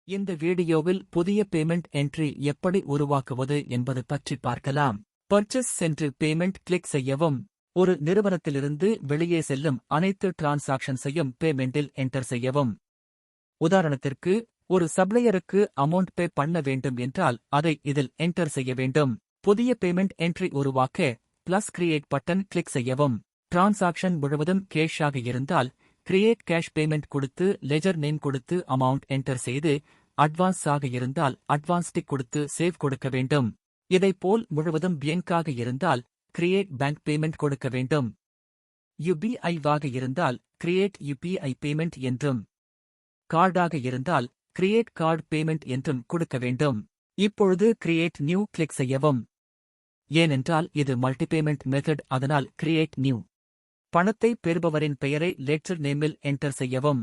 இந்த வீடியோவில் புதிய பேமெண்ட் என்ட்ரி எப்படி உருவாக்குவது என்பது பற்றி பார்க்கலாம். பர்ச்சேஸ் சென்று பேமெண்ட் கிளிக் செய்யவும். ஒரு நிறுவனத்திலிருந்து வெளியே செல்லும் அனைத்து டிரான்சாக்ஷன்ஸையும் பேமெண்டில் என்டர் செய்யவும். உதாரணத்திற்கு, ஒரு சப்ளையருக்கு அமௌண்ட் பே பண்ண வேண்டும் என்றால் அதை இதில் என்டர் செய்ய வேண்டும். புதிய பேமெண்ட் என்ட்ரி உருவாக்க பிளஸ் கிரியேட் பட்டன் கிளிக் செய்யவும். டிரான்சாக்ஷன் முழுவதும் கேஷ் ஆக இருந்தால் கிரியேட் கேஷ் பேமெண்ட் கொடுத்து லெஜர் நேம் கொடுத்து அமௌண்ட் என்டர் செய்து, அட்வான்ஸ் ஆக இருந்தால் அட்வான்ஸ் டிக் கொடுத்து சேவ் கொடுக்க வேண்டும். இதைப்போல் முழுவதும் பியங்காக இருந்தால் கிரியேட் பேங்க் பேமெண்ட் கொடுக்க வேண்டும். யுபிஐ வாக இருந்தால் கிரியேட் யுபிஐ பேமெண்ட் என்றும், கார்டாக இருந்தால் கிரியேட் கார்டு பேமெண்ட் என்றும் கொடுக்க வேண்டும். இப்பொழுது கிரியேட் நியூ கிளிக் செய்யவும். ஏனென்றால் இது மல்டிபேமெண்ட் மெத்தட், அதனால் கிரியேட் நியூ. பணத்தை பெறுபவரின் பெயரை லெட்ஜர் நேமில் என்டர் செய்யவும்.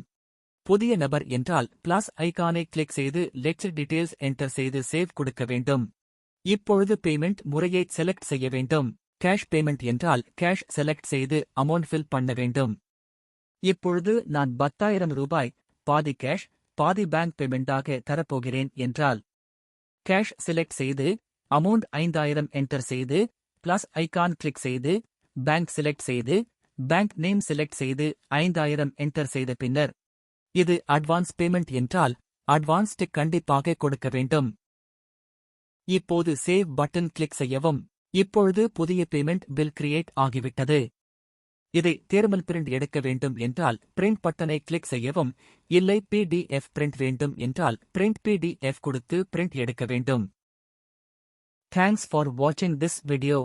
புதிய நபர் என்றால் பிளஸ் ஐகானை கிளிக் செய்து லெட்ஜர் டீடைல்ஸ் என்டர் செய்து சேவ் கொடுக்க வேண்டும். இப்பொழுது பேமெண்ட் முறையை செலக்ட் செய்ய வேண்டும். கேஷ் பேமெண்ட் என்றால் கேஷ் செலக்ட் செய்து அமௌண்ட் ஃபில் பண்ண வேண்டும். இப்பொழுது நான் 10,000 ரூபாய் பாதி கேஷ் பாதி பேங்க் பேமெண்டாக தரப்போகிறேன் என்றால் கேஷ் செலக்ட் செய்து அமௌண்ட் 5,000 என்டர் செய்து பிளஸ் ஐகான் கிளிக் செய்து பேங்க் செலக்ட் செய்து பேங்க் நேம் செலக்ட் செய்து 5,000 என்டர் செய்த பின்னர் இது அட்வான்ஸ் பேமெண்ட் என்றால் அட்வான்ஸ் டிக் கண்டிப்பாக கொடுக்க வேண்டும். இப்போது சேவ் பட்டன் கிளிக் செய்யவும். இப்பொழுது புதிய பேமெண்ட் பில் கிரியேட் ஆகிவிட்டது. இதை தேர்மல் பிரிண்ட் எடுக்க வேண்டும் என்றால் பிரிண்ட் பட்டனை கிளிக் செய்யவும். இல்லை PDF பிரிண்ட் வேண்டும் என்றால் பிரிண்ட் PDF கொடுத்து பிரிண்ட் எடுக்க வேண்டும். Thanks for watching this video.